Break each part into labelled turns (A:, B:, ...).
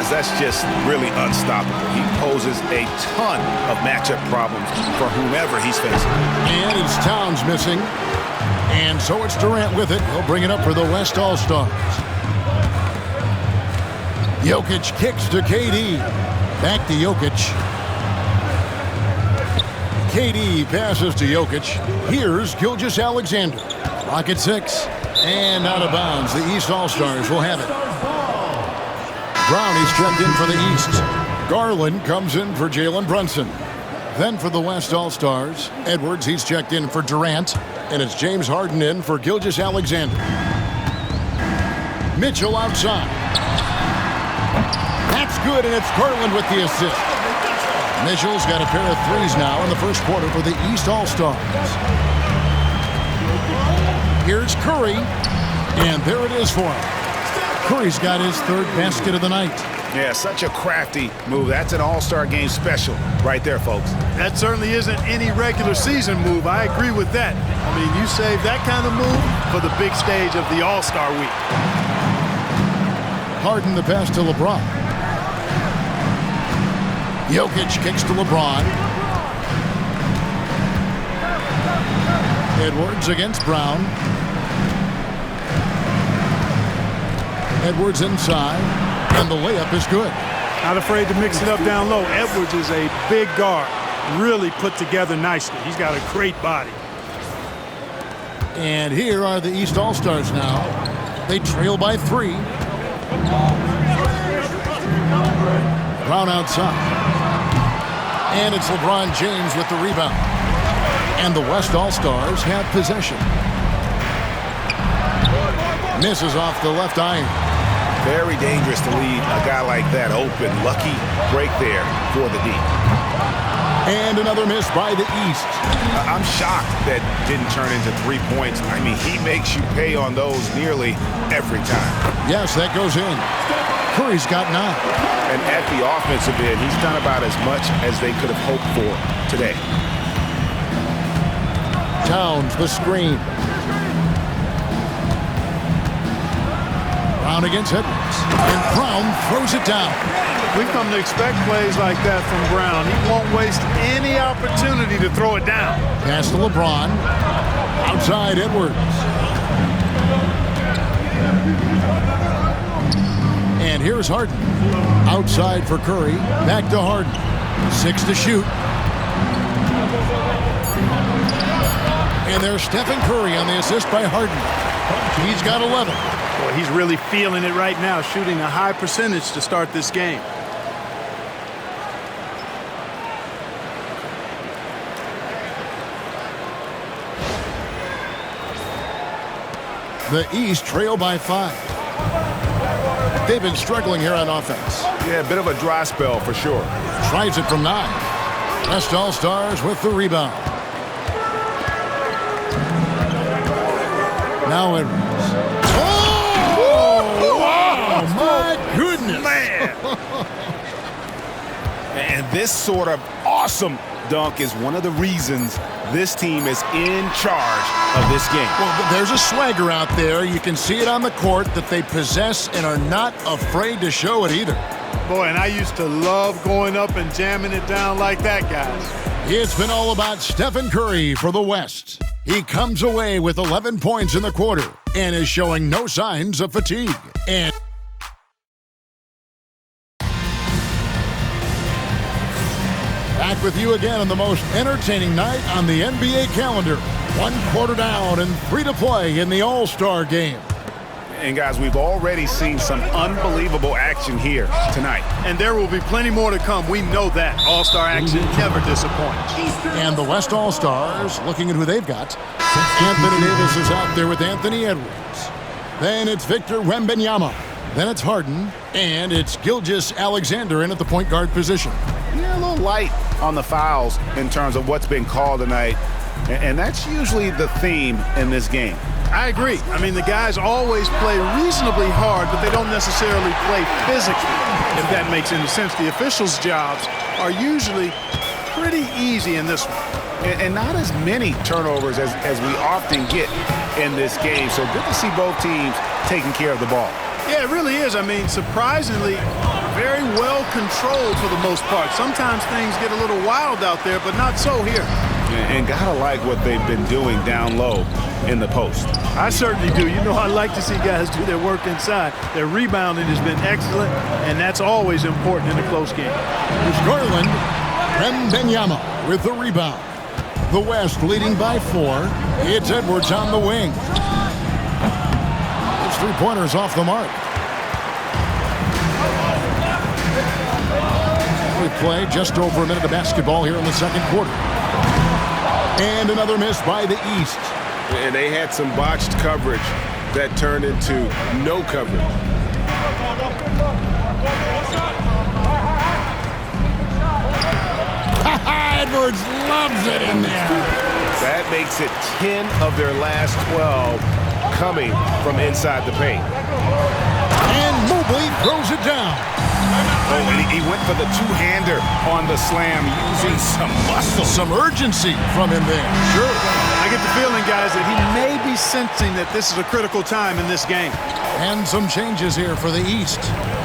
A: guys, that's just really unstoppable. He poses a ton of matchup problems for whomever he's facing.
B: And it's Towns missing. And so it's Durant with it. He'll bring it up for the West All-Stars. Jokic kicks to KD. Back to Jokic. KD passes to Jokic. Here's Gilgeous-Alexander. Clock at 6. And out of bounds. The East All-Stars will have it. Brown is checked in for the East. Garland comes in for Jalen Brunson. Then for the West All-Stars, Edwards, he's checked in for Durant. And it's James Harden in for Gilgeous-Alexander. Mitchell outside. That's good, and it's Garland with the assist. Mitchell's got a pair of threes now in the first quarter for the East All-Stars. Here's Curry, and there it is for him. Curry's got his third basket of the night.
A: Yeah, such a crafty move. That's an all-star game special right there, folks.
C: That certainly isn't any regular season move. I agree with that. I mean, you save that kind of move for the big stage of the All-Star week.
B: Harden the pass to LeBron. Jokic kicks to LeBron. Edwards against Brown. Edwards inside, and the layup is good.
C: Not afraid to mix it up down low. Edwards is a big guard, really put together nicely. He's got a great body.
B: And here are the East All-Stars now. They trail by 3. Brown outside. And it's LeBron James with the rebound. And the West All-Stars have possession. Misses off the left iron.
A: Very dangerous to leave a guy like that open. Lucky break there for the D.
B: And another miss by the East.
A: I'm shocked that didn't turn into 3 points. I mean, he makes you pay on those nearly every time.
B: Yes, that goes in. Curry's got 9.
A: And at the offensive end, he's done about as much as they could have hoped for today.
B: Towns the screen. Brown against Edwards. And Brown throws it down.
C: We've come to expect plays like that from Brown. He won't waste any opportunity to throw it down.
B: Pass to LeBron. Outside Edwards. And here's Harden. Outside for Curry. Back to Harden. 6 to shoot. And there's Stephen Curry on the assist by Harden. He's got 11.
C: Boy, he's really feeling it right now, shooting a high percentage to start this game.
B: The East trail by 5. They've been struggling here on offense.
A: Yeah, a bit of a dry spell for sure.
B: Tries it from 9. West All-Stars with the rebound. Now Edwards. Oh, my goodness.
A: Man. And this sort of awesome dunk is one of the reasons this team is in charge of this game.
B: Well, there's a swagger out there. You can see it on the court that they possess and are not afraid to show it either.
C: Boy, and I used to love going up and jamming it down like that, guys.
B: It's been all about Stephen Curry for the West. He comes away with 11 points in the quarter and is showing no signs of fatigue. And back with you again on the most entertaining night on the NBA calendar. 1 quarter down and 3 to play in the All-Star game.
A: And guys, we've already seen some unbelievable action here tonight.
C: And there will be plenty more to come. We know that. All-Star action never disappoints.
B: And the West All-Stars, looking at who they've got. Anthony Davis is out there with Anthony Edwards. Then it's Victor Wembanyama. Then it's Harden. And it's Gilgeous-Alexander in at the point guard position.
A: Yeah, a little light on the fouls in terms of what's been called tonight. And that's usually the theme in this game.
C: I agree. I mean, the guys always play reasonably hard, but they don't necessarily play physically, if that makes any sense. The officials' jobs are usually pretty easy in this one.
A: And not as many turnovers as we often get in this game. So good to see both teams taking care of the ball.
C: Yeah, it really is. I mean, surprisingly, very well controlled for the most part. Sometimes things get a little wild out there, but not so here.
A: And gotta like what they've been doing down low in the post.
C: I certainly do. You know, I like to see guys do their work inside. Their rebounding has been excellent, and that's always important in a close game.
B: Here's Garland. Wembanyama with the rebound. The West leading by 4. It's Edwards on the wing. His three-pointers off the mark. We play just over a minute of basketball here in the second quarter. And another miss by the East.
D: And they had some botched coverage that turned into no coverage.
B: Edwards loves it in there.
D: That makes it 10 of their last 12 coming from inside the paint.
B: And Mobley throws it down.
A: Oh, and he went for the two-hander on the slam, using some muscle.
B: Some urgency from him there.
C: Sure. I get the feeling, guys, that he may be sensing that this is a critical time in this game.
B: And some changes here for the East.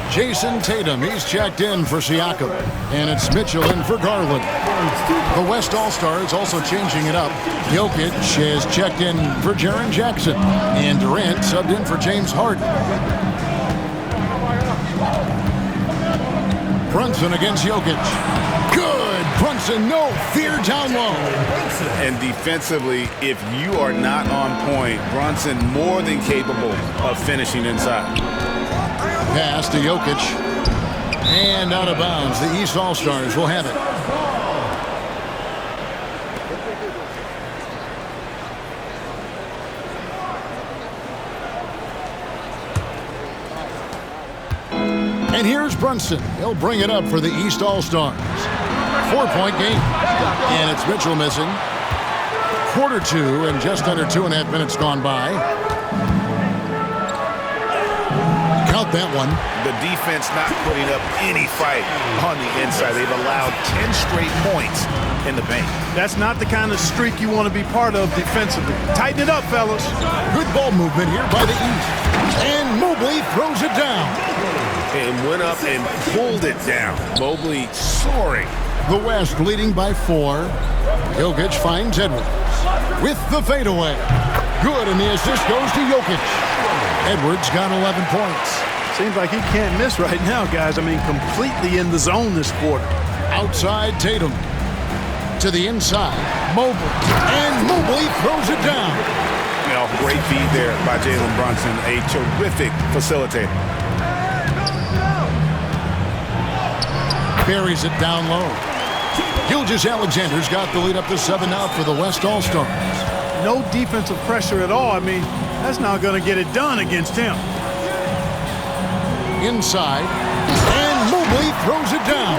B: Jason Tatum, he's checked in for Siakam. And it's Mitchell in for Garland. The West All-Stars also changing it up. Jokic is checked in for Jaren Jackson. And Durant subbed in for James Harden. Brunson against Jokic. Good! Brunson, no fear down low.
A: And defensively, if you are not on point, Brunson more than capable of finishing inside.
B: Pass to Jokic. And out of bounds. The East All-Stars will have it. And here's Brunson. He'll bring it up for the East All-Stars. 4-point game. And it's Mitchell missing. Quarter 2 and just under 2.5 minutes gone by. Count that one.
A: The defense not putting up any fight on the inside. They've allowed 10 straight points in the paint.
C: That's not the kind of streak you want to be part of defensively. Tighten it up, fellas.
B: Good ball movement here by the East. And Mobley throws it down.
A: And went up and pulled it down. Mobley soaring.
B: The West leading by 4. Jokic finds Edwards with the fadeaway. Good, and the assist goes to Jokic. Edwards got 11 points.
C: Seems like he can't miss right now, guys. I mean, completely in the zone this quarter.
B: Outside Tatum. To the inside. Mobley. And Mobley throws it down.
A: You know, great feed there by Jalen Brunson. A terrific facilitator.
B: Buries it down low. Gilgeous-Alexander's got the lead up to 7 now for the West All-Stars.
C: No defensive pressure at all. I mean, that's not going to get it done against him.
B: Inside. And Mobley throws it down.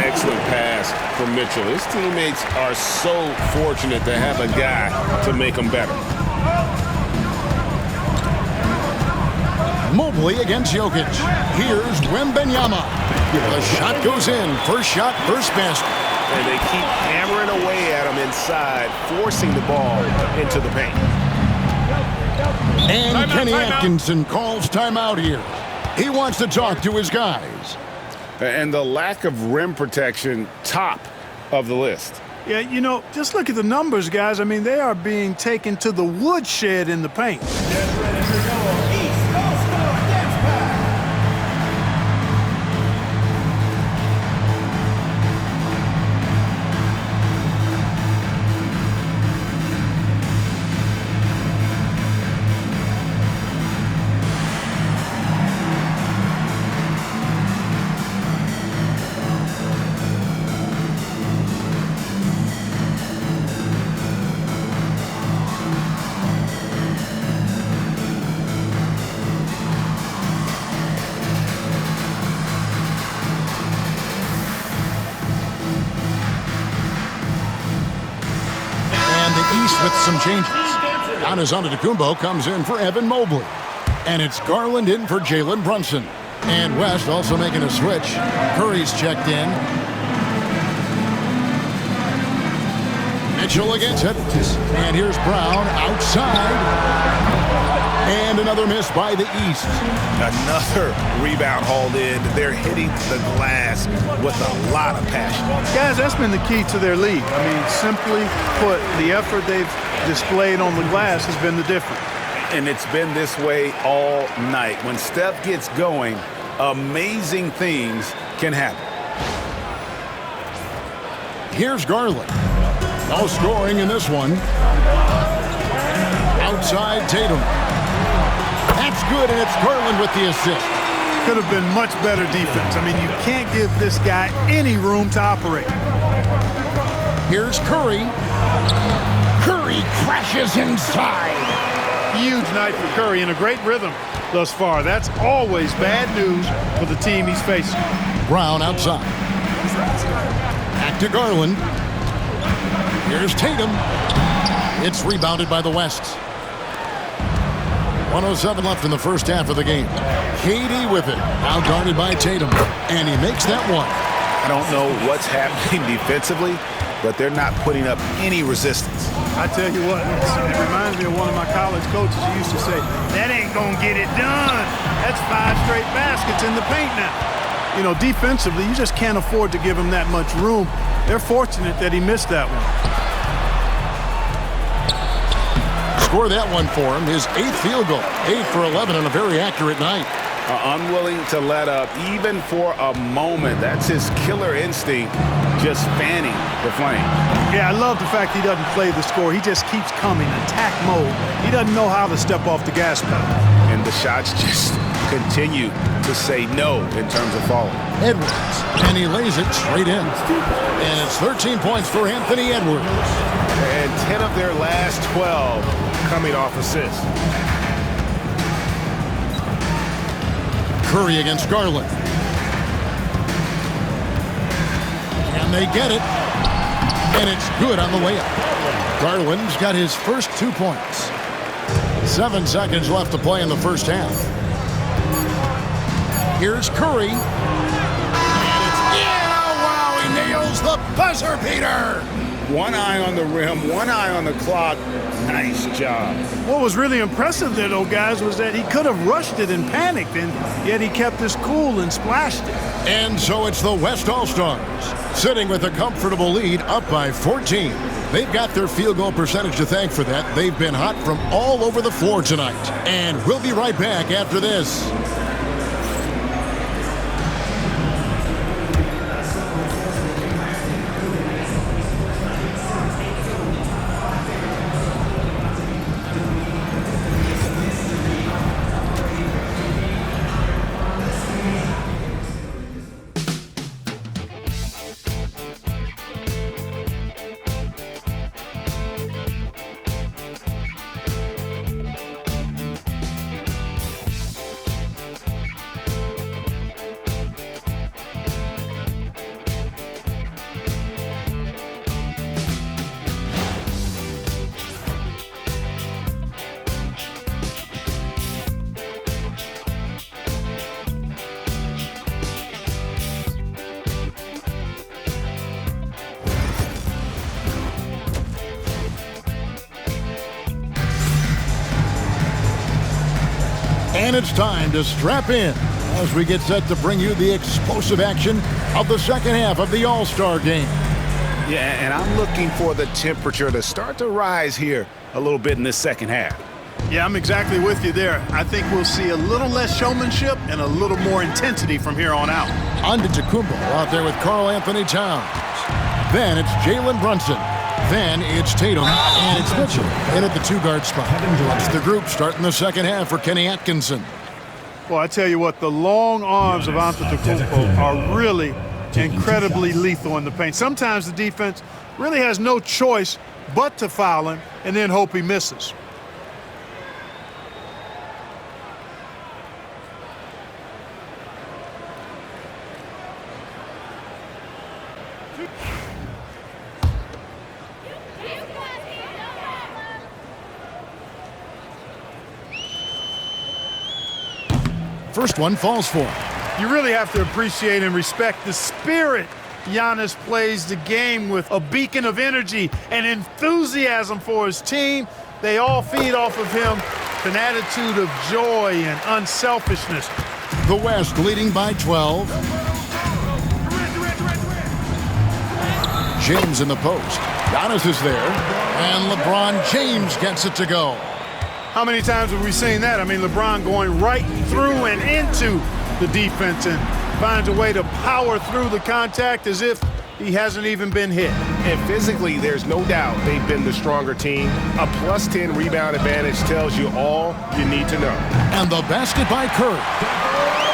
D: Excellent pass from Mitchell. His teammates are so fortunate to have a guy to make them better.
B: Mobley against Jokic. Here's Wembanyama. The shot goes in. First shot, first basket.
D: And they keep hammering away at him inside, forcing the ball into the paint.
B: And Kenny Atkinson calls timeout here. He wants to talk to his guys.
A: And the lack of rim protection, top of the list.
C: Yeah, you know, just look at the numbers, guys. I mean, they are being taken to the woodshed in the paint.
B: With some changes. Giannis Antetokounmpo comes in for Evan Mobley. And it's Garland in for Jalen Brunson. And West also making a switch. Curry's checked in. Mitchell against it. And here's Brown outside. And another miss by the East.
A: Another rebound hauled in. They're hitting the glass with a lot of passion.
C: Guys, that's been the key to their lead. I mean, simply put, the effort they've displayed on the glass has been the difference.
A: And it's been this way all night. When Steph gets going, amazing things can happen.
B: Here's Garland. No scoring in this one. Outside Tatum. That's good, and it's Garland with the assist.
C: Could have been much better defense. I mean, you can't give this guy any room to operate.
B: Here's Curry. Curry crashes inside.
C: Huge night for Curry and a great rhythm thus far. That's always bad news for the team he's facing.
B: Brown outside. Back to Garland. Here's Tatum. It's rebounded by the West. 1:07 left in the first half of the game. KD with it. Now guarded by Tatum. And he makes that one.
A: I don't know what's happening defensively, but they're not putting up any resistance.
C: I tell you what, it reminds me of one of my college coaches who used to say, that ain't going to get it done. That's 5 straight baskets in the paint now. You know, defensively, you just can't afford to give him that much room. They're fortunate that he missed that one.
B: Score that one for him. His 8th field goal. 8 for 11 on a very accurate night.
A: Unwilling to let up even for a moment. That's his killer instinct, just fanning the flame.
C: Yeah, I love the fact he doesn't play the score. He just keeps coming, attack mode. He doesn't know how to step off the gas pedal.
A: And the shots just continue to say no in terms of falling.
B: Edwards, and he lays it straight in. And it's 13 points for Anthony Edwards.
A: And 10 of their last 12 coming off assists.
B: Curry against Garland. And they get it. And it's good on the way up. Garland's got his first 2 points. 7 seconds left to play in the first half. Here's Curry. And it's, yeah, wow, he nails the buzzer beater.
A: One eye on the rim, one eye on the clock. Nice job.
C: What was really impressive there, though, guys, was that he could have rushed it and panicked, and yet he kept his cool and splashed it.
B: And so it's the West All-Stars, sitting with a comfortable lead, up by 14. They've got their field goal percentage to thank for that. They've been hot from all over the floor tonight. And we'll be right back after this. And it's time to strap in as we get set to bring you the explosive action of the second half of the All-Star game.
A: Yeah, and I'm looking for the temperature to start to rise here a little bit in this second half.
C: Yeah, I'm exactly with you there. I think we'll see a little less showmanship and a little more intensity from here on out.
B: Antetokounmpo out there with Karl Anthony Towns. Then it's Jalen Brunson. Then it's Tatum, and it's Mitchell in at the 2-guard spot. It's the group starting the second half for Kenny Atkinson.
C: Well, I tell you what, the long arms of Antetokounmpo are really incredibly lethal in the paint. Sometimes the defense really has no choice but to foul him and then hope he misses.
B: First one falls for him.
C: You really have to appreciate and respect the spirit Giannis plays the game with, a beacon of energy and enthusiasm for his team. They all feed off of him, an attitude of joy and unselfishness.
B: The West leading by 12. James in the post. Giannis is there. And LeBron James gets it to go.
C: How many times have we seen that? I mean, LeBron going right through and into the defense and finds a way to power through the contact as if he hasn't even been hit.
D: And physically, there's no doubt they've been the stronger team. A +10 rebound advantage tells you all you need to know.
B: And the basket by Curry.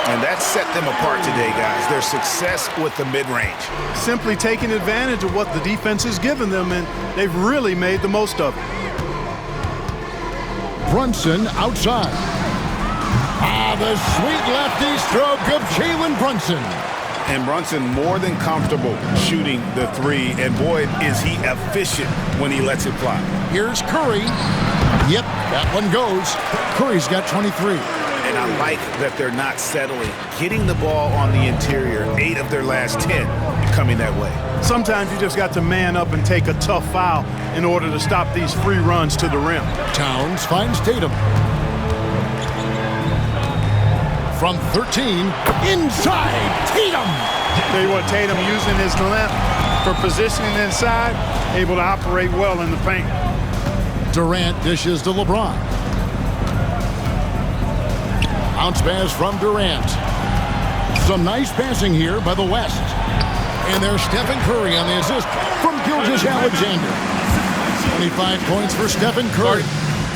A: And that set them apart today, guys. Their success with the mid-range.
C: Simply taking advantage of what the defense has given them, and they've really made the most of it.
B: Brunson outside. The sweet lefty stroke of Jalen Brunson.
A: And Brunson more than comfortable shooting the three. And boy, is he efficient when he lets it fly.
B: Here's Curry. Yep, that one goes. Curry's got 23.
A: And I like that they're not settling. Getting the ball on the interior, 8 of their last 10 coming that way.
C: Sometimes you just got to man up and take a tough foul in order to stop these free runs to the rim.
B: Towns finds Tatum. From 13, inside, Tatum!
C: Tell you what, Tatum using his length for positioning inside, able to operate well in the paint.
B: Durant dishes to LeBron. Bounce pass from Durant. Some nice passing here by the West. And there's Stephen Curry on the assist from Gilgeous-Alexander. 25 points for Stephen Curry.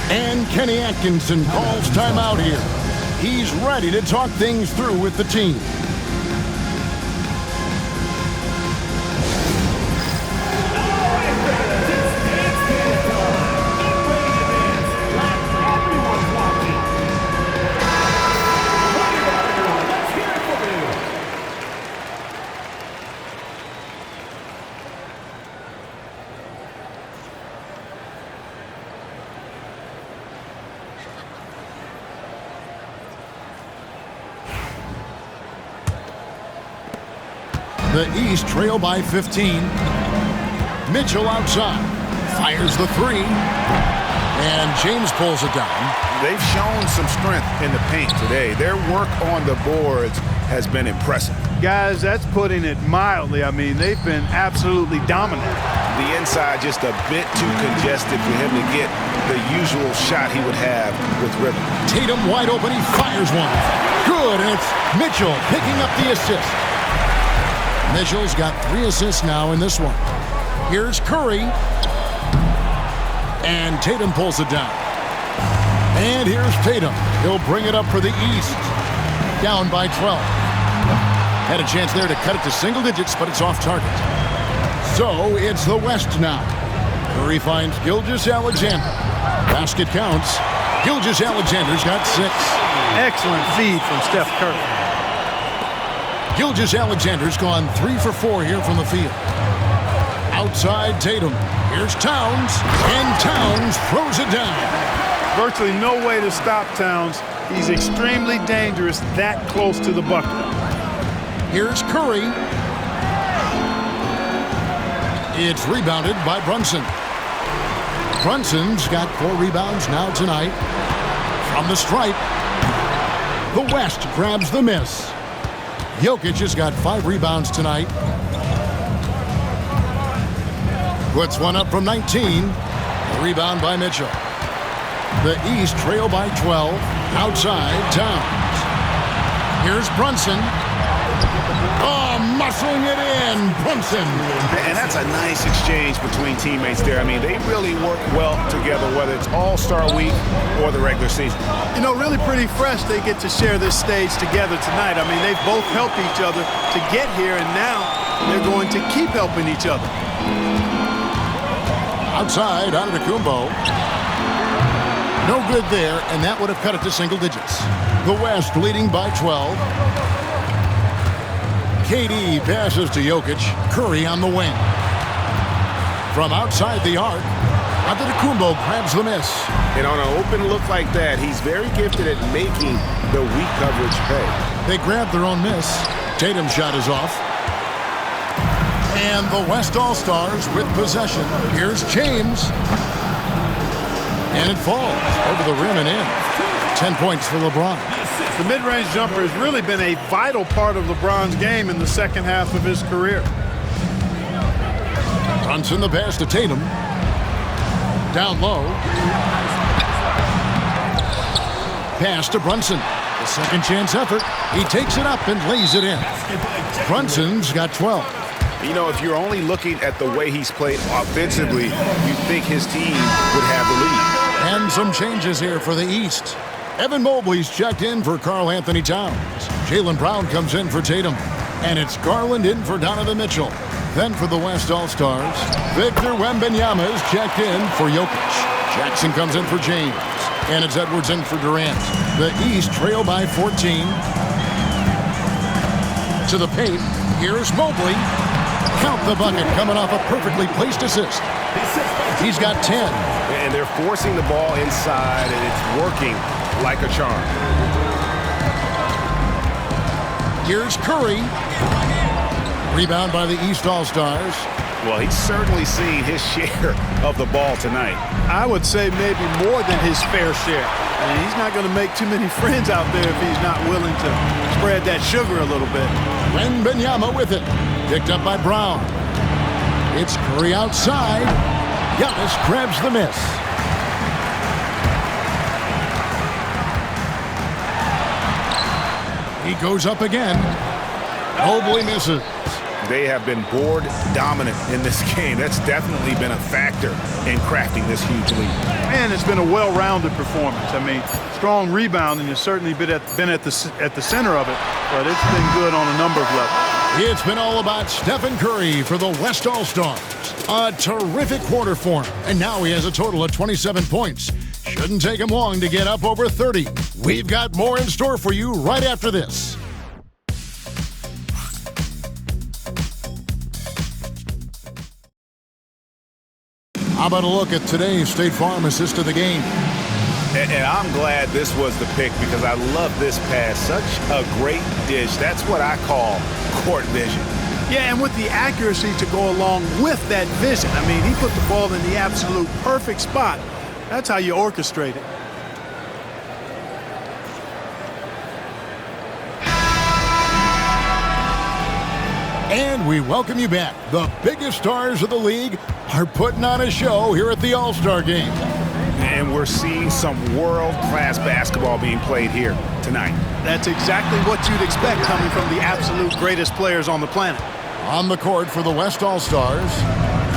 B: And Kenny Atkinson calls timeout here. He's ready to talk things through with the team. The East trail by 15. Mitchell outside. Fires the three. And James pulls it down.
A: They've shown some strength in the paint today. Their work on the boards has been impressive.
C: Guys, that's putting it mildly. I mean, they've been absolutely dominant.
A: The inside just a bit too congested for him to get the usual shot he would have with Rivers.
B: Tatum wide open. He fires one. Good, and it's Mitchell picking up the assist. Mitchell's got 3 assists now in this one. Here's Curry. And Tatum pulls it down. And here's Tatum. He'll bring it up for the East. Down by 12. Had a chance there to cut it to single digits, but it's off target. So it's the West now. Curry finds Gilgeous-Alexander. Basket counts. Gilgeous-Alexander's got 6.
C: Excellent feed from Steph Curry.
B: Gilgeous-Alexander's gone 3 for 4 here from the field. Outside Tatum. Here's Towns. And Towns throws it down.
C: Virtually no way to stop Towns. He's extremely dangerous that close to the bucket.
B: Here's Curry. It's rebounded by Brunson. Brunson's got 4 rebounds now tonight. From the stripe. The West grabs the miss. Jokic has got 5 rebounds tonight. Puts one up from 19. A rebound by Mitchell. The East trail by 12. Outside, Towns. Here's Brunson. Oh, muscling it in. Brunson.
A: And that's a nice exchange between teammates there. I mean, they really work well together, whether it's All-Star Week or the regular season.
C: You know, really pretty fresh they get to share this stage together tonight. I mean, they've both helped each other to get here, and now they're going to keep helping each other.
B: Outside, Antetokounmpo. No good there, and that would have cut it to single digits. The West leading by 12. KD passes to Jokic. Curry on the wing. From outside the arc, Antetokounmpo grabs the miss.
D: And on an open look like that, he's very gifted at making the weak coverage pay.
B: They grab their own miss. Tatum's shot is off. And the West All-Stars with possession. Here's James. And it falls over the rim and in. 10 points for LeBron.
C: The mid-range jumper has really been a vital part of LeBron's game in the second half of his career.
B: Brunson the pass to Tatum. Down low. Pass to Brunson. The second chance effort. He takes it up and lays it in. Brunson's got 12.
A: You know, if you're only looking at the way he's played offensively, you'd think his team would have the lead.
B: And some changes here for the East. Evan Mobley's checked in for Karl Anthony Towns. Jaylen Brown comes in for Tatum. And it's Garland in for Donovan Mitchell. Then for the West All-Stars, Victor Wembanyama is checked in for Jokic. Jackson comes in for James. And it's Edwards in for Durant. The East trail by 14. To the paint, here's Mobley. Count the bucket coming off a perfectly placed assist. He's got 10.
D: And they're forcing the ball inside, and it's working like a charm.
B: Here's Curry. Rebound by the East All-Stars.
A: Well, he's certainly seen his share of the ball tonight.
C: I would say maybe more than his fair share. And he's not going to make too many friends out there if he's not willing to spread that sugar a little bit.
B: Wembanyama with it. Picked up by Brown. It's Curry outside. Giannis grabs the miss. He goes up again. Mobley misses.
A: They have been board dominant in this game. That's definitely been a factor in crafting this huge lead.
C: And it's been a well-rounded performance. I mean, strong rebounding has certainly been at the center of it, but it's been good on a number of levels.
B: It's been all about Stephen Curry for the West All-Stars. A terrific quarter for him, and now he has a total of 27 points. Shouldn't take him long to get up over 30. We've got more in store for you right after this. How about a look at today's State Farm assist of the game?
A: And I'm glad this was the pick because I love this pass. Such a great dish. That's what I call court vision.
C: Yeah, and with the accuracy to go along with that vision. I mean, he put the ball in the absolute perfect spot. That's how you orchestrate it.
B: And we welcome you back. The biggest stars of the league are putting on a show here at the All-Star Game.
A: And we're seeing some world-class basketball being played here tonight.
C: That's exactly what you'd expect coming from the absolute greatest players on the planet.
B: On the court for the West All-Stars,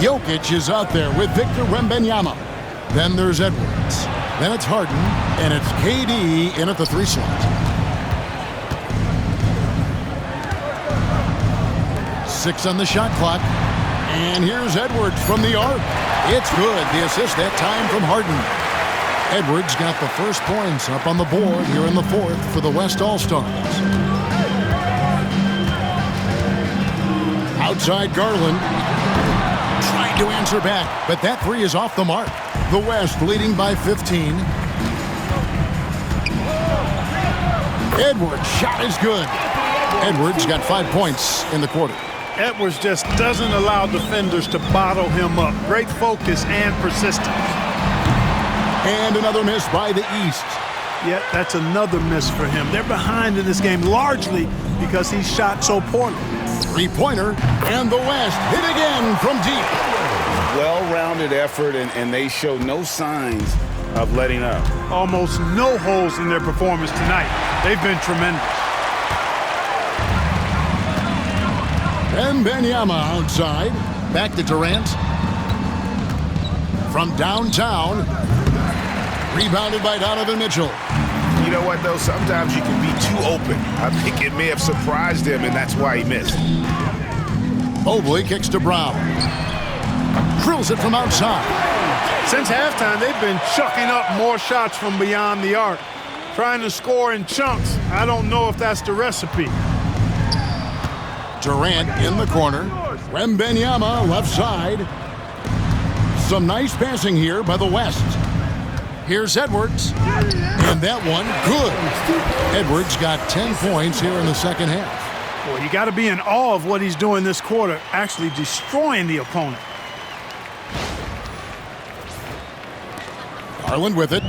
B: Jokic is out there with Victor Wembanyama. Then there's Edwards. Then it's Harden, and it's KD in at the 3 slot. 6 on the shot clock. And here's Edwards from the arc. It's good. The assist that time from Harden. Edwards got the first points up on the board here in the 4th for the West All-Stars. Outside Garland. Trying to answer back, but that 3 is off the mark. The West leading by 15. Edwards' shot is good. Edwards got 5 points in the quarter.
C: Edwards just doesn't allow defenders to bottle him up. Great focus and persistence.
B: And another miss by the East.
C: Yeah, that's another miss for him. They're behind in this game largely because he shot so poorly.
B: 3-pointer, and the West hit again from deep.
A: Well-rounded effort, and they show no signs of letting up.
C: Almost no holes in their performance tonight. They've been tremendous.
B: Wembanyama outside. Back to Durant. From downtown. Rebounded by Donovan Mitchell.
A: You know what, though? Sometimes you can be too open. I think it may have surprised him, and that's why he missed.
B: Mobley kicks to Brown. Drills it from outside.
C: Since halftime, they've been chucking up more shots from beyond the arc. Trying to score in chunks. I don't know if that's the recipe.
B: Durant in the corner. Wembanyama left side. Some nice passing here by the West. Here's Edwards. And that one, good. Edwards got 10 points here in the second half.
C: Boy, you got to be in awe of what he's doing this quarter, actually destroying the opponent.
B: Garland with it.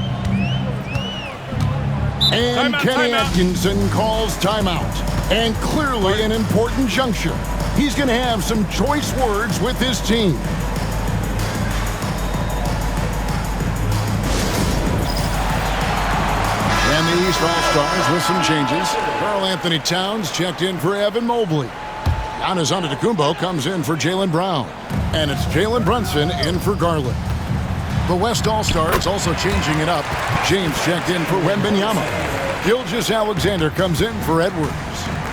B: And
D: Timeout,
B: Kenny
D: timeout.
B: Atkinson calls timeout. And clearly an important juncture. He's going to have some choice words with his team. And the East All-Stars with some changes. Karl Anthony Towns checked in for Evan Mobley. Giannis Antetokounmpo comes in for Jaylen Brown. And it's Jalen Brunson in for Garland. The West All-Stars also changing it up. James checked in for Wembanyama. Gilgeous-Alexander comes in for Edwards.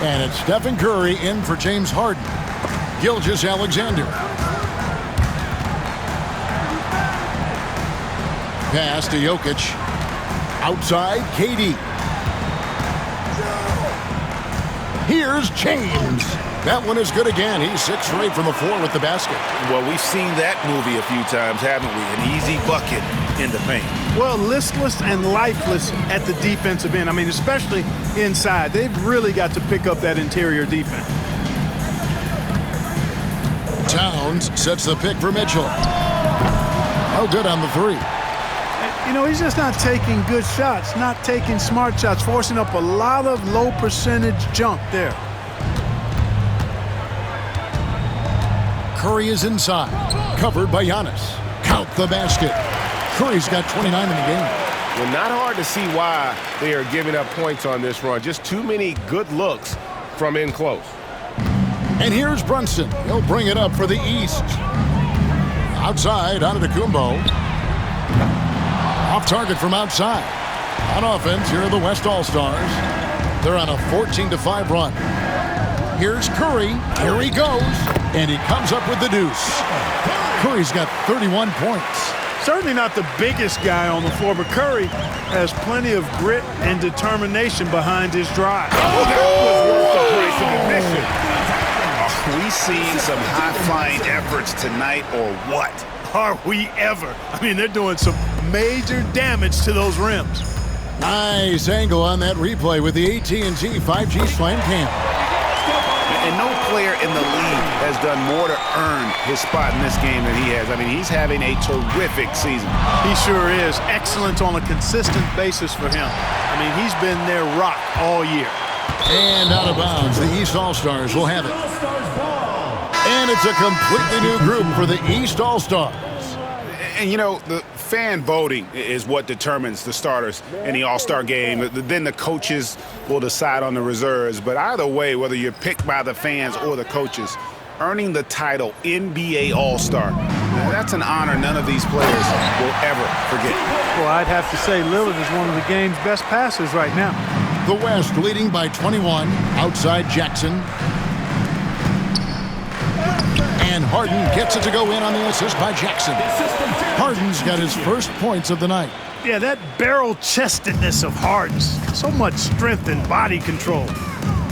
B: And it's Stephen Curry in for James Harden. Gilgeous-Alexander. Pass to Jokic. Outside, KD. Here's James. That one is good again. He's 6 for 8 from the floor with the basket.
A: Well, we've seen that movie a few times, haven't we? An easy bucket in the paint.
C: Well, listless and lifeless at the defensive end. I mean, especially inside. They've really got to pick up that interior defense.
B: Towns sets the pick for Mitchell. Oh, good on the 3.
C: You know, he's just not taking good shots, not taking smart shots, forcing up a lot of low percentage junk there.
B: Curry is inside, covered by Giannis. Count the basket. Curry's got 29 in the game.
D: Well, not hard to see why they are giving up points on this run. Just too many good looks from in close.
B: And here's Brunson. He'll bring it up for the East. Outside, Antetokounmpo. Off target from outside. On offense, here are the West All-Stars. They're on a 14-5 run. Here's Curry. Here he goes. And he comes up with the deuce. Curry's got 31 points.
C: Certainly not the biggest guy on the floor, but Curry has plenty of grit and determination behind his drive.
A: Oh, that was worth the price of admission. Are we seeing some high-flying efforts tonight or what?
C: Are we ever? I mean, they're doing some major damage to those rims.
B: Nice angle on that replay with the AT&T 5G Slam Cam.
A: And no player in the league has done more to earn his spot in this game than he has. I mean, he's having a terrific season.
C: He sure is. Excellent on a consistent basis for him. I mean, he's been their rock all year.
B: And out of bounds, the East All-Stars will have it. And it's a completely new group for the East All-Stars.
A: And, you know, the fan voting is what determines the starters in the All-Star game. Then the coaches will decide on the reserves. But either way, whether you're picked by the fans or the coaches, earning the title NBA All-Star, that's an honor none of these players will ever forget.
C: Well, I'd have to say Lillard is one of the game's best passers right now.
B: The West leading by 21. Outside Jackson. And Harden gets it to go in on the assist by Jackson. Harden's got his first points of the night.
C: Yeah, that barrel-chestedness of Harden. So much strength and body control.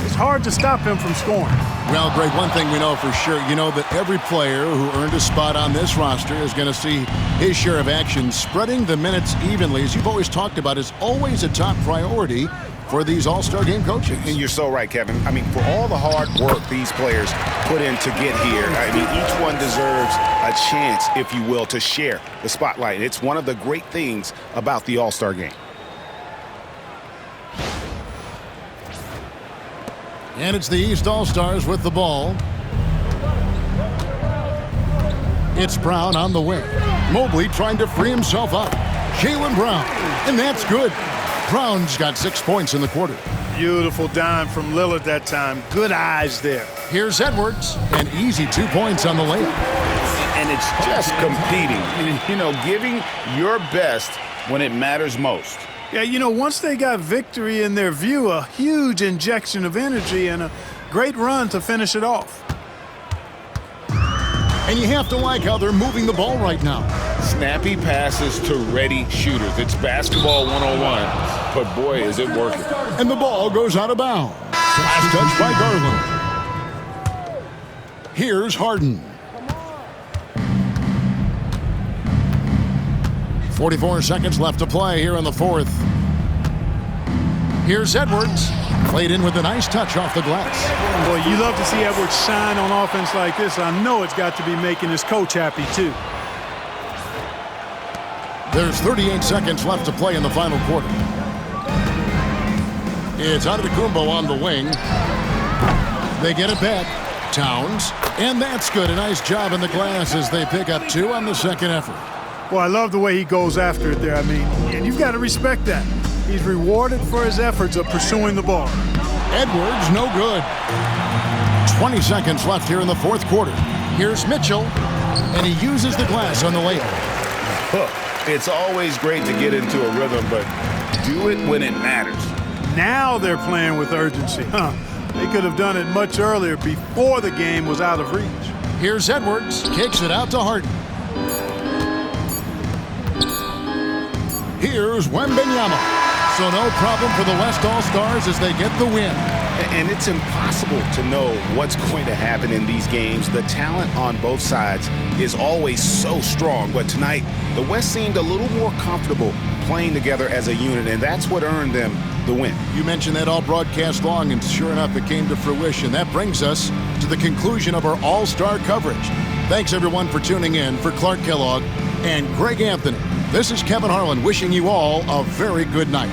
C: It's hard to stop him from scoring.
B: Well, Greg, one thing we know for sure, you know that every player who earned a spot on this roster is going to see his share of action. Spreading the minutes evenly, as you've always talked about, is always a top priority for these All-Star game coaches.
A: And you're so right, Kevin. I mean, for all the hard work these players put in to get here, I mean, each one deserves a chance, if you will, to share the spotlight. It's one of the great things about the All-Star game.
B: And it's the East All-Stars with the ball. It's Brown on the wing. Mobley trying to free himself up. Jaylen Brown, and that's good. Brown's got 6 points in the quarter.
C: Beautiful dime from Lillard that time. Good eyes there.
B: Here's Edwards, an easy 2 points on the layup.
A: And it's just competing, you know, giving your best when it matters most.
C: Yeah, you know, once they got victory in their view, a huge injection of energy and a great run to finish it off.
B: And you have to like how they're moving the ball right now.
D: Snappy passes to ready shooters. It's basketball 101, but boy, is it working.
B: And the ball goes out of bounds. Last touch by Garland. Here's Harden. 44 seconds left to play here in the fourth. Here's Edwards. Played in with a nice touch off the glass.
C: Boy, you love to see Edwards shine on offense like this. I know it's got to be making his coach happy, too.
B: There's 38 seconds left to play in the final quarter. It's Antetokounmpo on the wing. They get it back. Towns. And that's good. A nice job in the glass as they pick up 2 on the second effort.
C: Well, I love the way he goes after it there. I mean, and you've got to respect that. He's rewarded for his efforts of pursuing the ball.
B: Edwards, no good. 20 seconds left here in the fourth quarter. Here's Mitchell, and he uses the glass on the layup.
A: It's always great to get into a rhythm, but do it when it matters.
C: Now they're playing with urgency. They could have done it much earlier before the game was out of reach.
B: Here's Edwards, kicks it out to Harden. Here's Wembanyama. So no problem for the West All-Stars as they get the win.
A: And it's impossible to know what's going to happen in these games. The talent on both sides is always so strong. But tonight, the West seemed a little more comfortable playing together as a unit, and that's what earned them the win.
B: You mentioned that all broadcast long, and sure enough, it came to fruition. That brings us to the conclusion of our all-star coverage. Thanks, everyone, for tuning in. For Clark Kellogg and Greg Anthony, this is Kevin Harlan wishing you all a very good night.